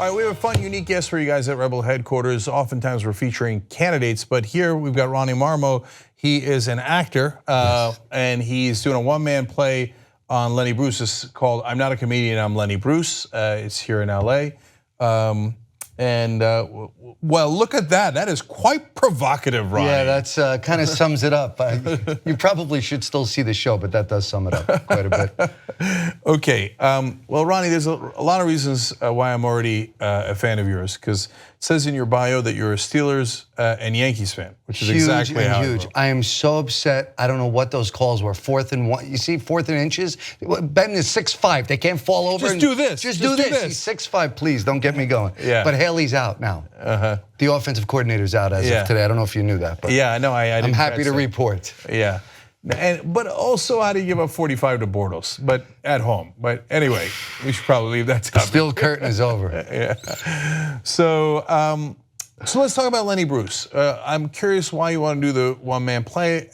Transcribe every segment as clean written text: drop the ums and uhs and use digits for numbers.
All right, we have a fun, unique guest for you guys at Rebel headquarters. Oftentimes we're featuring candidates, but here we've got Ronnie Marmo. He is an actor, and he's doing a one-man play on Lenny Bruce. It's called I'm Not a Comedian, I'm Lenny Bruce. It's here in LA. Well, look at that. That is quite provocative, Ronnie. Yeah, that's kind of sums it up. You probably should still see the show, but that does sum it up quite a bit. Okay, well, Ronnie, there's a lot of reasons why I'm already a fan of yours, because it says in your bio that you're a Steelers and Yankees fan, which is exactly how huge. I am so upset. I don't know what those calls were. 4th and 1. You see, 4th and inches. Ben is 6'5". They can't fall over. Just do this. Just do this. He's 6'5". Please don't get me going. Yeah. But Haley's out now. The offensive coordinator's out as of today. I don't know if you knew that. But yeah, no, I'm happy to report. Yeah. But also, how do you give up 45 to Bortles, but at home? But anyway, we should probably leave that topic. The steel curtain is over. Yeah. So let's talk about Lenny Bruce. I'm curious why you want to do the one-man play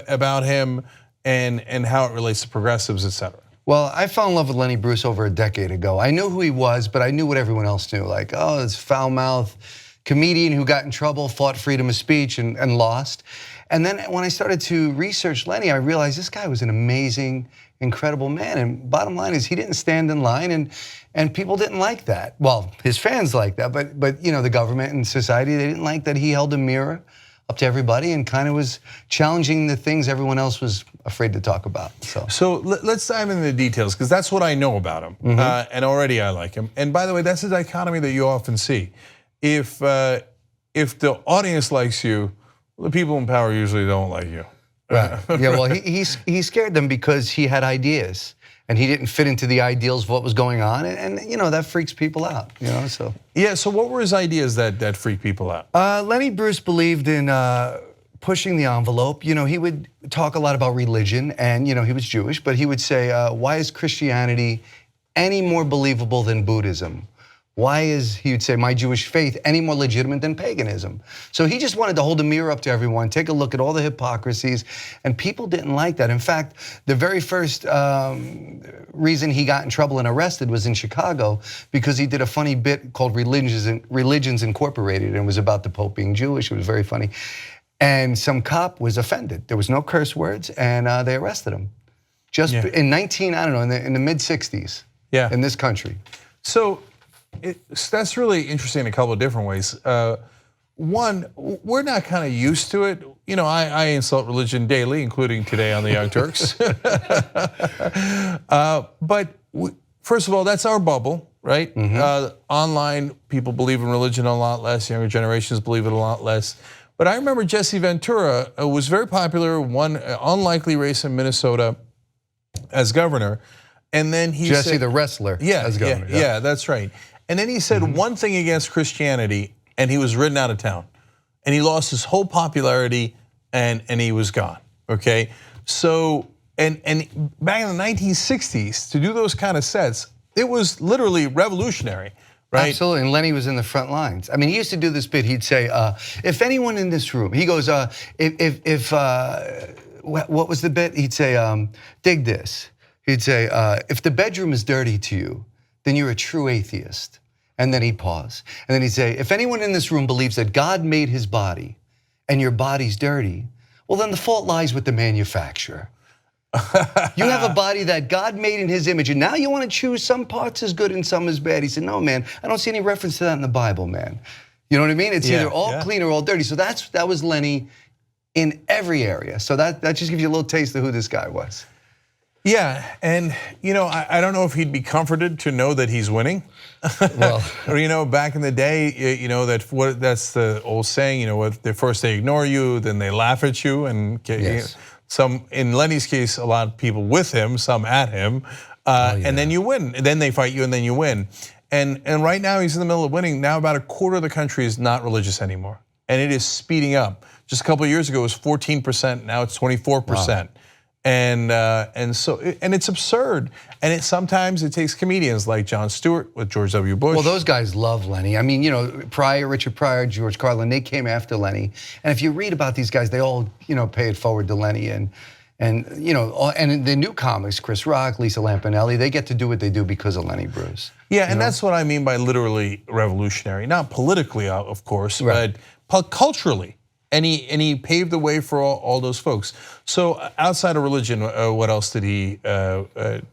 about him and how it relates to progressives, et cetera. Well, I fell in love with Lenny Bruce over a decade ago. I knew who he was, but I knew what everyone else knew. Like, oh, this foul-mouthed comedian who got in trouble, fought freedom of speech and lost. And then when I started to research Lenny, I realized this guy was an amazing, incredible man. And bottom line is he didn't stand in line, and people didn't like that. Well, his fans liked that, but you know, the government and society, they didn't like that he held a mirror up to everybody and kind of was challenging the things everyone else was afraid to talk about. So let's dive into the details, because that's what I know about him, and already I like him. And by the way, that's a dichotomy that you often see. If the audience likes you, the people in power usually don't like you. Right. Yeah. Well, he scared them because he had ideas, and he didn't fit into the ideals of what was going on, and you know that freaks people out. You know, so yeah. So what were his ideas that freak people out? Lenny Bruce believed in pushing the envelope. You know, he would talk a lot about religion, and you know he was Jewish, but he would say, "Why is Christianity any more believable than Buddhism? Why is," he would say, "my Jewish faith any more legitimate than paganism?" So he just wanted to hold a mirror up to everyone, take a look at all the hypocrisies, and people didn't like that. In fact, the very first reason he got in trouble and arrested was in Chicago because he did a funny bit called Religions Incorporated, and it was about the Pope being Jewish. It was very funny. And some cop was offended. There was no curse words, and they arrested him. Just in in the mid-60s in this country. So that's really interesting in a couple of different ways. One, we're not kind of used to it. You know, I insult religion daily, including today on the Young Turks. But first of all, that's our bubble, right? Online, people believe in religion a lot less. Younger generations believe it a lot less. But I remember Jesse Ventura was very popular, won an unlikely race in Minnesota as governor. And then he Jesse said, the wrestler as governor. Yeah, that's right. And then he said one thing against Christianity, and he was ridden out of town. And he lost his whole popularity, and he was gone, okay? So, and back in the 1960s, to do those kind of sets, it was literally revolutionary, right? Absolutely, and Lenny was in the front lines. I mean, he used to do this bit, he'd say, if anyone in this room, he goes, what was the bit? He'd say, dig this. He'd say, if the bedroom is dirty to you, then you're a true atheist. And then he'd pause. And then he'd say, if anyone in this room believes that God made his body and your body's dirty, well, then the fault lies with the manufacturer. You have a body that God made in his image, and now you want to choose some parts as good and some as bad. He said, no, man, I don't see any reference to that in the Bible, man. You know what I mean? It's either all clean or all dirty. So that was Lenny in every area. So that just gives you a little taste of who this guy was. Yeah, and you know, I don't know if he'd be comforted to know that he's winning. Well, or you know, back in the day, you know that's the old saying. You know, first they ignore you, then they laugh at you, and some in Lenny's case, a lot of people with him, some at him, and then you win. And then they fight you, and then you win. And right now he's in the middle of winning. Now about a quarter of the country is not religious anymore, and it is speeding up. Just a couple of years ago, it was 14%. Now it's 24%. Wow. And it's absurd. And sometimes it takes comedians like Jon Stewart with George W. Bush. Well, those guys love Lenny. I mean, you know, Richard Pryor, George Carlin, they came after Lenny. And if you read about these guys, they all, you know, pay it forward to Lenny. And And and the new comics, Chris Rock, Lisa Lampanelli, they get to do what they do because of Lenny Bruce. Yeah, and that's what I mean by literally revolutionary. Not politically, of course, Right. but culturally. And he paved the way for all those folks. So outside of religion, what else did he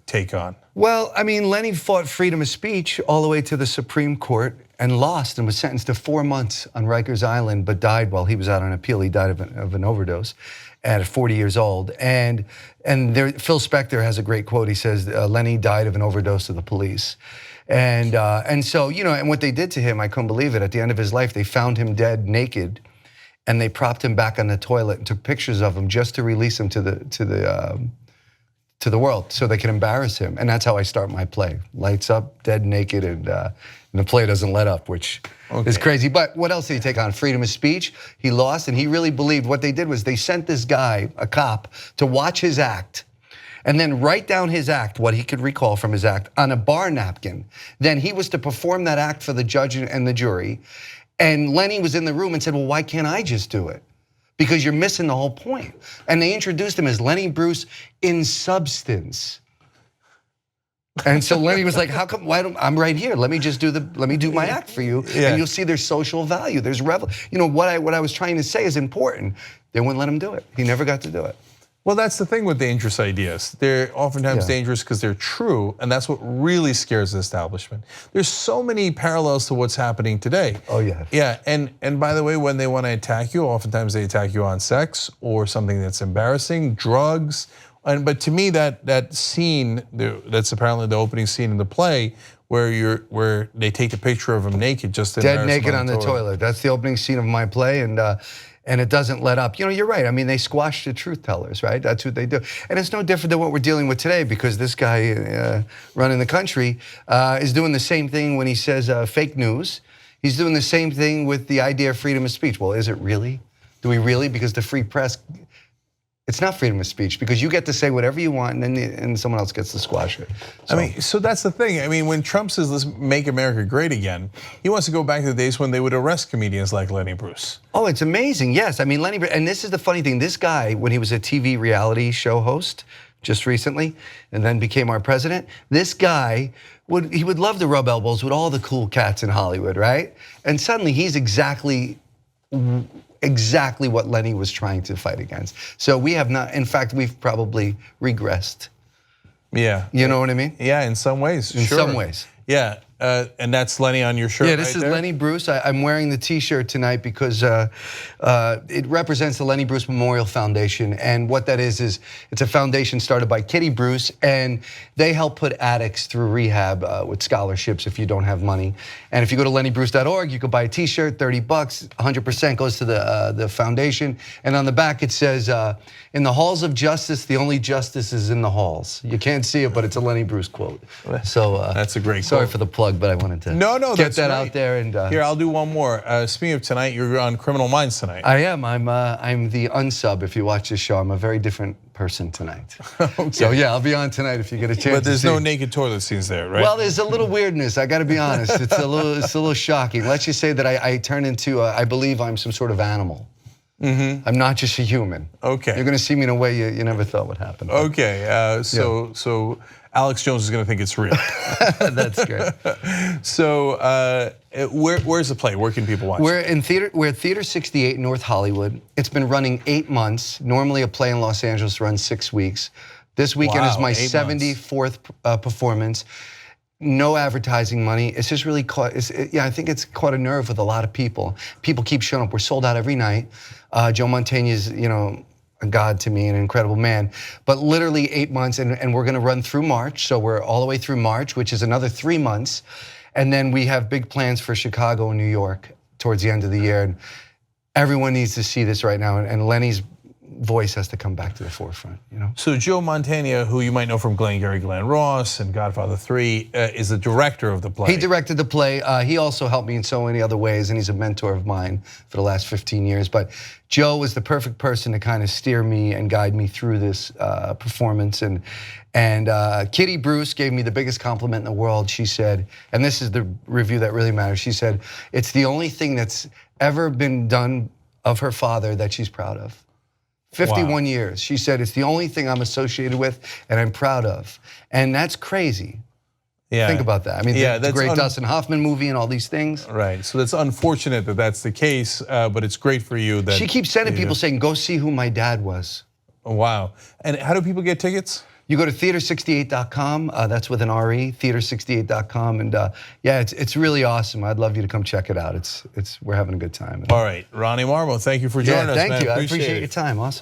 take on? Well, I mean, Lenny fought freedom of speech all the way to the Supreme Court and lost and was sentenced to 4 months on Rikers Island, but died while he was out on appeal. He died of an overdose at 40 years old. And Phil Spector has a great quote. He says, Lenny died of an overdose to the police. And so, and what they did to him, I couldn't believe it. At the end of his life, they found him dead, naked, and they propped him back on the toilet and took pictures of him just to release him to the world so they can embarrass him. And that's how I start my play. Lights up, dead, naked, and the play doesn't let up, which is crazy. But what else did he take on? Freedom of speech. He lost, and he really believed what they did was they sent this guy, a cop, to watch his act and then write down his act, what he could recall from his act, on a bar napkin. Then he was to perform that act for the judge and the jury. And Lenny was in the room and said, well, why can't I just do it? Because you're missing the whole point. And they introduced him as Lenny Bruce in substance. And so Lenny was like, how come, I'm right here. Let me do my act for you. Yeah. And you'll see there's social value. There's what I was trying to say is important. They wouldn't let him do it. He never got to do it. Well, that's the thing with dangerous ideas. They're oftentimes dangerous because they're true, and that's what really scares the establishment. There's so many parallels to what's happening today. Oh, yeah. Yeah, and by the way, when they want to attack you, oftentimes they attack you on sex or something that's embarrassing, drugs. But to me, that scene, that's apparently the opening scene in the play, where they take the picture of him naked, just dead naked on the toilet. That's the opening scene of my play, and it doesn't let up. You're right. I mean, they squash the truth tellers, right? That's what they do. And it's no different than what we're dealing with today, because this guy running the country is doing the same thing when he says fake news. He's doing the same thing with the idea of freedom of speech. Well, is it really? Do we really? Because the free press, it's not freedom of speech, because you get to say whatever you want, and then someone else gets to squash it. So. I mean, so that's the thing. I mean, when Trump says let's make America great again, he wants to go back to the days when they would arrest comedians like Lenny Bruce. Oh, it's amazing. Yes, I mean, Lenny Bruce, and this is the funny thing. This guy, when he was a TV reality show host just recently, and then became our president, this guy would love to rub elbows with all the cool cats in Hollywood, right? And suddenly he's exactly what Lenny was trying to fight against. So we have not, in fact, we've probably regressed. Yeah. You know what I mean? Yeah, in some ways. In some ways. Yeah, and that's Lenny on your shirt. Yeah, this right is Lenny Bruce. I'm wearing the T-shirt tonight because it represents the Lenny Bruce Memorial Foundation, and what that is it's a foundation started by Kitty Bruce, and they help put addicts through rehab with scholarships if you don't have money. And if you go to lennybruce.org, you can buy a T-shirt, $30, 100% goes to the foundation. And on the back it says, "In the halls of justice, the only justice is in the halls." You can't see it, but it's a Lenny Bruce quote. So that's a great sorry quote. For the plug, but I wanted to get that out there. And here, I'll do one more. Speaking of tonight, you're on Criminal Minds tonight. I am. I'm the unsub. If you watch this show, I'm a very different person tonight. Okay. So yeah, I'll be on tonight if you get a chance. But there's no naked toilet scenes there, right? Well, there's a little weirdness. I got to be honest. It's a little shocking. Let's just say that I turn into. I believe I'm some sort of animal. I'm not just a human. Okay. You're going to see me in a way you never thought would happen. Okay. So Alex Jones is going to think it's real. That's great. So where's the play? Where can people watch? We're at Theater 68 in North Hollywood. It's been running 8 months. Normally a play in Los Angeles runs 6 weeks. This weekend is my 74th performance. No advertising money. It's just really caught. I think it's caught a nerve with a lot of people. People keep showing up. We're sold out every night. Joe Mantegna is, a god to me, an incredible man. But literally 8 months, and we're going to run through March. So we're all the way through March, which is another 3 months, and then we have big plans for Chicago and New York towards the end of the year. And everyone needs to see this right now. And Lenny's voice has to come back to the forefront, So Joe Mantegna, who you might know from Glengarry Glen Ross and Godfather 3, is the director of the play. He directed the play. He also helped me in so many other ways, and he's a mentor of mine for the last 15 years. But Joe was the perfect person to kind of steer me and guide me through this performance. And Kitty Bruce gave me the biggest compliment in the world. She said, and this is the review that really matters, she said, it's the only thing that's ever been done of her father that she's proud of. 51 years. She said, it's the only thing I'm associated with and I'm proud of. And that's crazy. Yeah. Think about that. I mean, the great Dustin Hoffman movie and all these things. Right, so that's unfortunate that that's the case, but it's great for you that... She keeps sending people saying, go see who my dad was. Wow, and how do people get tickets? You go to theater68.com, that's with an R-E, theater68.com, and yeah, it's really awesome. I'd love you to come check it out. We're having a good time. All right, Ronnie Marmo, thank you for joining us, man. Thank you, I appreciate your time, awesome.